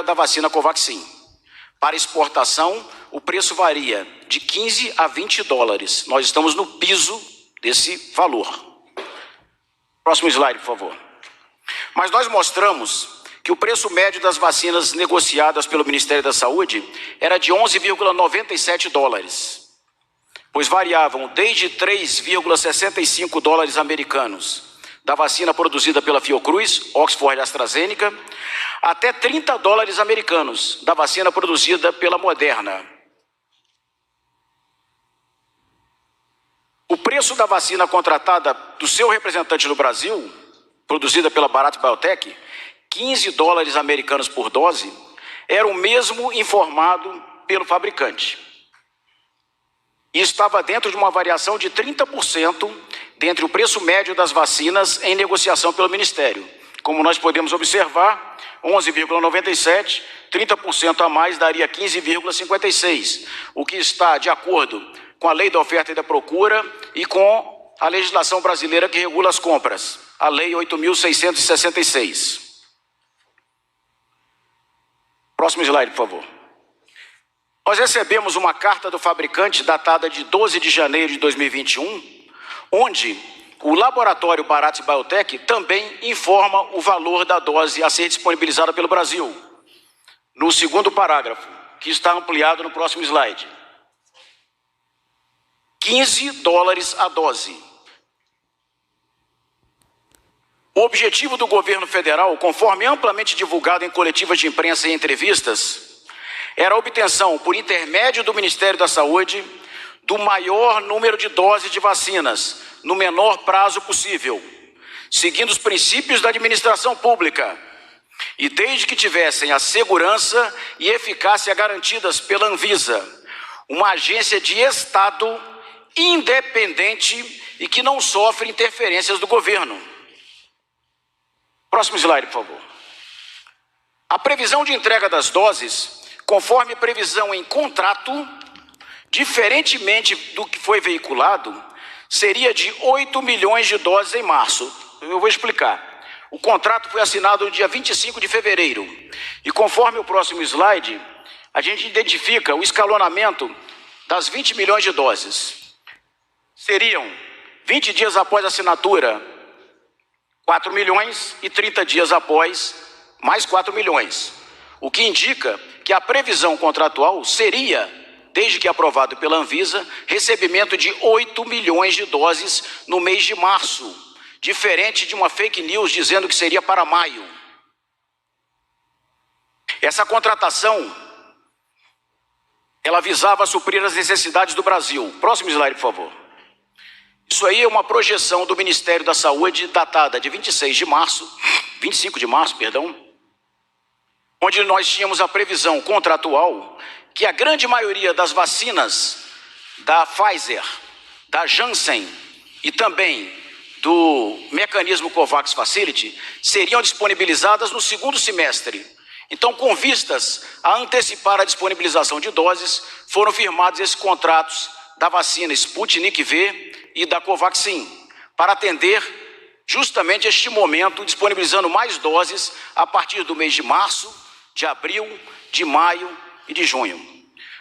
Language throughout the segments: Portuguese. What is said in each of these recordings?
da vacina Covaxin. Para exportação, o preço varia de 15 a 20 dólares. Nós estamos no piso desse valor. Próximo slide, por favor. Mas nós mostramos que o preço médio das vacinas negociadas pelo Ministério da Saúde era de 11,97 dólares, pois variavam desde 3,65 dólares americanos da vacina produzida pela Fiocruz, Oxford e AstraZeneca, até 30 dólares americanos da vacina produzida pela Moderna. O preço da vacina contratada do seu representante no Brasil, produzida pela Bharat Biotech, 15 dólares americanos por dose, era o mesmo informado pelo fabricante. E estava dentro de uma variação de 30% dentre o preço médio das vacinas em negociação pelo Ministério. Como nós podemos observar, 11,97, 30% a mais daria 15,56, o que está de acordo com a Lei da Oferta e da Procura e com a legislação brasileira que regula as compras, a Lei 8.666. Próximo slide, por favor. Nós recebemos uma carta do fabricante datada de 12 de janeiro de 2021, onde o laboratório Bharat Biotech também informa o valor da dose a ser disponibilizada pelo Brasil, no segundo parágrafo, que está ampliado no próximo slide. 15 dólares a dose. O objetivo do governo federal, conforme amplamente divulgado em coletivas de imprensa e entrevistas, era a obtenção, por intermédio do Ministério da Saúde, do maior número de doses de vacinas, no menor prazo possível, seguindo os princípios da administração pública, e desde que tivessem a segurança e eficácia garantidas pela Anvisa, uma agência de Estado independente e que não sofre interferências do governo. Próximo slide, por favor. A previsão de entrega das doses, conforme previsão em contrato, diferentemente do que foi veiculado, seria de 8 milhões de doses em março. Eu vou explicar. O contrato foi assinado no dia 25 de fevereiro. E conforme o próximo slide, a gente identifica o escalonamento das 20 milhões de doses. Seriam 20 dias após a assinatura, 4 milhões e 30 dias após, mais 4 milhões. O que indica que a previsão contratual seria, desde que aprovado pela Anvisa, recebimento de 8 milhões de doses no mês de março, diferente de uma fake news dizendo que seria para maio. Essa contratação, ela visava suprir as necessidades do Brasil. Próximo slide, por favor. Isso aí é uma projeção do Ministério da Saúde, datada de 25 de março, onde nós tínhamos a previsão contratual que a grande maioria das vacinas da Pfizer, da Janssen e também do mecanismo COVAX Facility seriam disponibilizadas no segundo semestre. Então, com vistas a antecipar a disponibilização de doses, foram firmados esses contratos da vacina Sputnik V e da Covaxin, para atender justamente este momento, disponibilizando mais doses a partir do mês de março, de abril, de maio e de junho.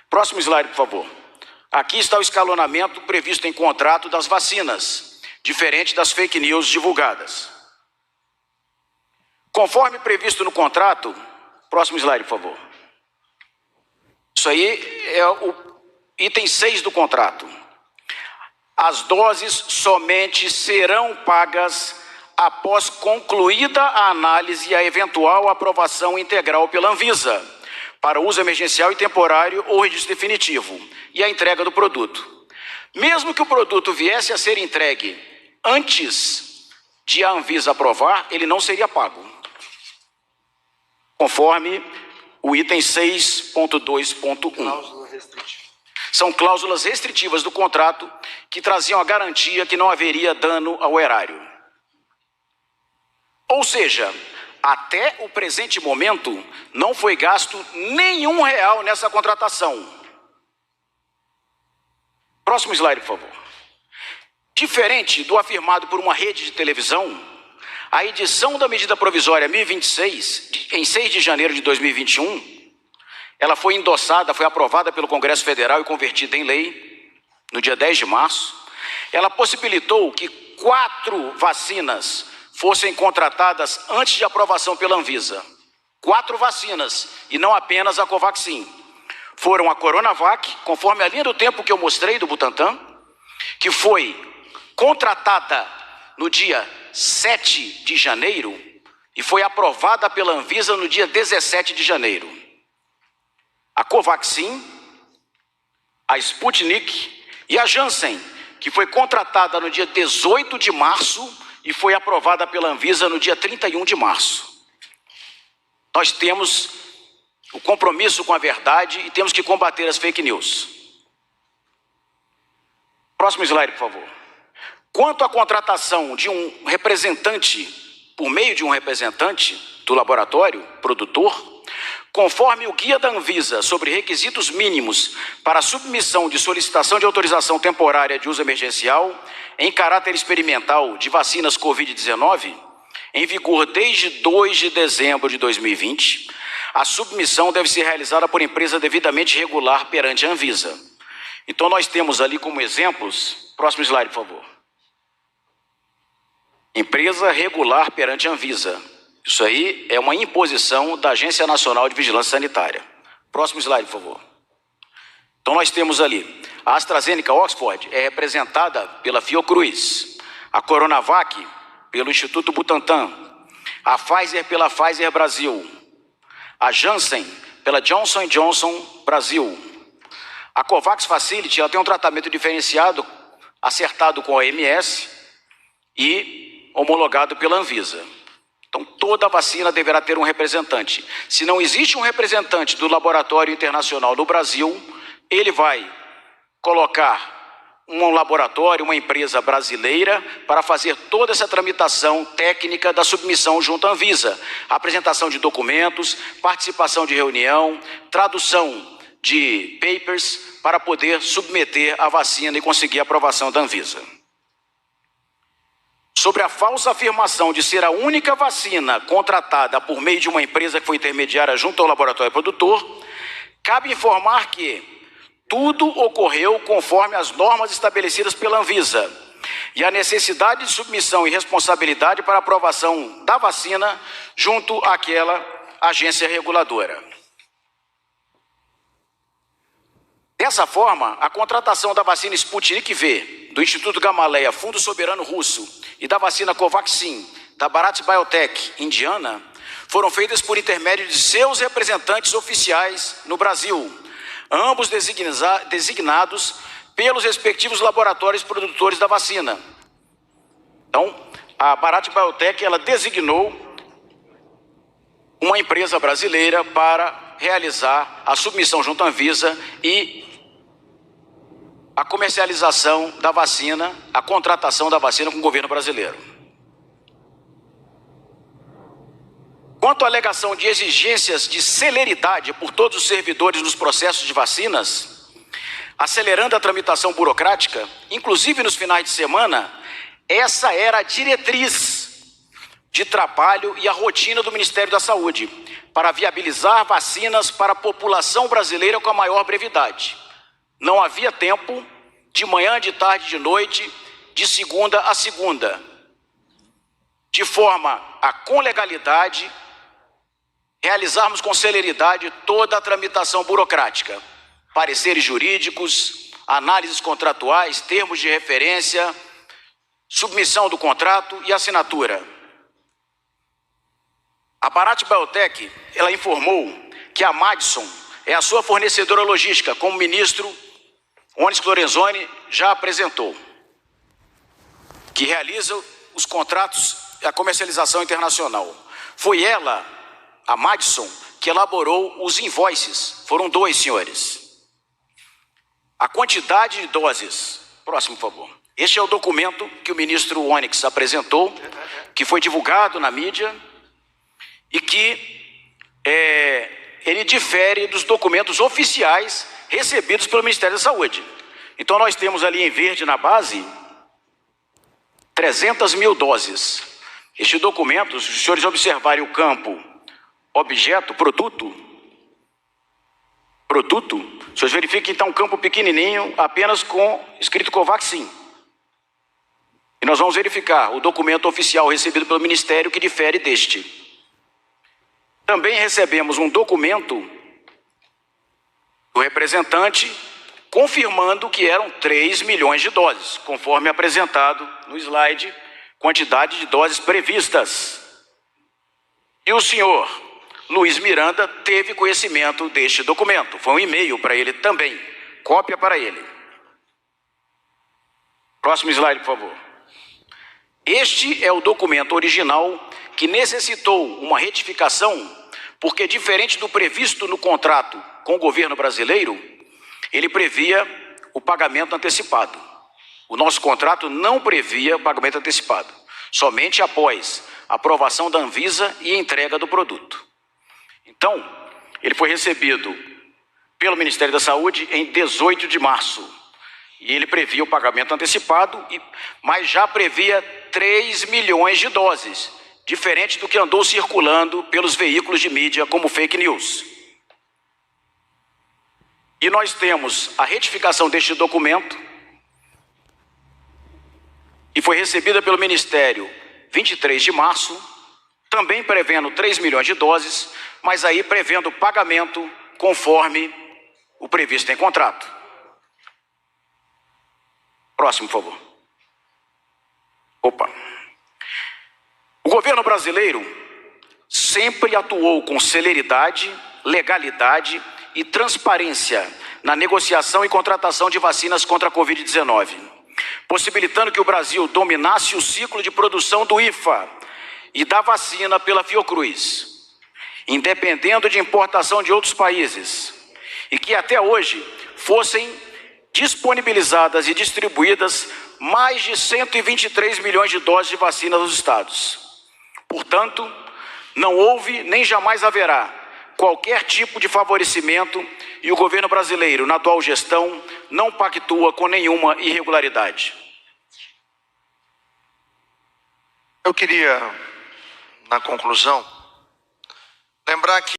Próximo slide, por favor. Aqui está o escalonamento previsto em contrato das vacinas, diferente das fake news divulgadas. Conforme previsto no contrato, próximo slide, por favor. Isso aí é o item 6 do contrato. As doses somente serão pagas após concluída a análise e a eventual aprovação integral pela Anvisa, para uso emergencial e temporário ou registro definitivo, e a entrega do produto. Mesmo que o produto viesse a ser entregue antes de a Anvisa aprovar, ele não seria pago, conforme o item 6.2.1. São cláusulas restritivas do contrato que traziam a garantia que não haveria dano ao erário. Ou seja, até o presente momento, não foi gasto nenhum real nessa contratação. Próximo slide, por favor. Diferente do afirmado por uma rede de televisão, A edição da medida provisória 1026, em 6 de janeiro de 2021, ela foi endossada, foi aprovada pelo Congresso Federal e convertida em lei no dia 10 de março. Ela possibilitou que 4 vacinas fossem contratadas antes de aprovação pela Anvisa. 4 vacinas, e não apenas a Covaxin. Foram a Coronavac, conforme a linha do tempo que eu mostrei do Butantan, que foi contratada no dia 7 de janeiro e foi aprovada pela Anvisa no dia 17 de janeiro. A Covaxin, a Sputnik e a Janssen, que foi contratada no dia 18 de março e foi aprovada pela Anvisa no dia 31 de março. Nós temos o compromisso com a verdade e temos que combater as fake news. Próximo slide, por favor. Quanto à contratação de um representante, por meio de um representante do laboratório produtor, conforme o guia da Anvisa sobre requisitos mínimos para a submissão de solicitação de autorização temporária de uso emergencial em caráter experimental de vacinas Covid-19, em vigor desde 2 de dezembro de 2020, a submissão deve ser realizada por empresa devidamente regular perante a Anvisa. Então nós temos ali como exemplos, próximo slide, por favor. Empresa regular perante a Anvisa. Isso aí é uma imposição da Agência Nacional de Vigilância Sanitária. Próximo slide, por favor. Então nós temos ali, a AstraZeneca Oxford é representada pela Fiocruz, a Coronavac pelo Instituto Butantan, a Pfizer pela Pfizer Brasil, a Janssen pela Johnson & Johnson Brasil. A COVAX Facility ela tem um tratamento diferenciado, acertado com a OMS e homologado pela Anvisa. Então, toda vacina deverá ter um representante. Se não existe um representante do laboratório internacional no Brasil, ele vai colocar um laboratório, uma empresa brasileira, para fazer toda essa tramitação técnica da submissão junto à Anvisa. Apresentação de documentos, participação de reunião, tradução de papers, para poder submeter a vacina e conseguir a aprovação da Anvisa. Sobre a falsa afirmação de ser a única vacina contratada por meio de uma empresa que foi intermediária junto ao laboratório produtor, cabe informar que tudo ocorreu conforme as normas estabelecidas pela Anvisa e a necessidade de submissão e responsabilidade para aprovação da vacina junto àquela agência reguladora. Dessa forma, a contratação da vacina Sputnik V, do Instituto Gamaleya, Fundo Soberano Russo, e da vacina Covaxin, da Bharat Biotech, indiana, foram feitas por intermédio de seus representantes oficiais no Brasil, ambos designados pelos respectivos laboratórios produtores da vacina. Então, a Bharat Biotech ela designou uma empresa brasileira para realizar a submissão junto à Anvisa e a comercialização da vacina, a contratação da vacina com o governo brasileiro. Quanto à alegação de exigências de celeridade por todos os servidores nos processos de vacinas, acelerando a tramitação burocrática, inclusive nos finais de semana, essa era a diretriz de trabalho e a rotina do Ministério da Saúde, para viabilizar vacinas para a população brasileira com a maior brevidade. Não havia tempo, de manhã, de tarde, de noite, de segunda a segunda, de forma a, com legalidade, realizarmos com celeridade toda a tramitação burocrática, pareceres jurídicos, análises contratuais, termos de referência, submissão do contrato e assinatura. A Bharat Biotech, ela informou que a Madison é a sua fornecedora logística, como o ministro Onyx Lorenzoni já apresentou, que realiza os contratos e a comercialização internacional. Foi ela, a Madison, que elaborou os invoices. Foram 2, senhores. A quantidade de doses. Próximo, por favor. Este é o documento que o ministro Onyx apresentou, que foi divulgado na mídia e que ele difere dos documentos oficiais recebidos pelo Ministério da Saúde. Então nós temos ali em verde na base 300 mil doses. Este documento, se os senhores observarem o campo objeto, produto, os senhores verificam que está um campo pequenininho, apenas escrito Covaxin. E nós vamos verificar o documento oficial recebido pelo Ministério que difere deste. Também recebemos um documento do representante confirmando que eram 3 milhões de doses, conforme apresentado no slide, quantidade de doses previstas. E o senhor Luiz Miranda teve conhecimento deste documento. Foi um e-mail para ele também, cópia para ele. Próximo slide, por favor. Este é o documento original que necessitou uma retificação, porque diferente do previsto no contrato com o governo brasileiro, ele previa o pagamento antecipado. O nosso contrato não previa o pagamento antecipado, somente após a aprovação da Anvisa e a entrega do produto. Então, ele foi recebido pelo Ministério da Saúde em 18 de março. E ele previa o pagamento antecipado, mas já previa 3 milhões de doses, diferente do que andou circulando pelos veículos de mídia como fake news. E nós temos a retificação deste documento, e foi recebida pelo Ministério 23 de março, também prevendo 3 milhões de doses, mas aí prevendo pagamento conforme o previsto em contrato. Próximo, por favor. O governo brasileiro sempre atuou com celeridade, legalidade e transparência na negociação e contratação de vacinas contra a Covid-19, possibilitando que o Brasil dominasse o ciclo de produção do IFA e da vacina pela Fiocruz, independendo de importação de outros países, e que até hoje fossem disponibilizadas e distribuídas mais de 123 milhões de doses de vacina nos estados. Portanto, não houve nem jamais haverá qualquer tipo de favorecimento e o governo brasileiro, na atual gestão, não pactua com nenhuma irregularidade. Eu queria, na conclusão, lembrar que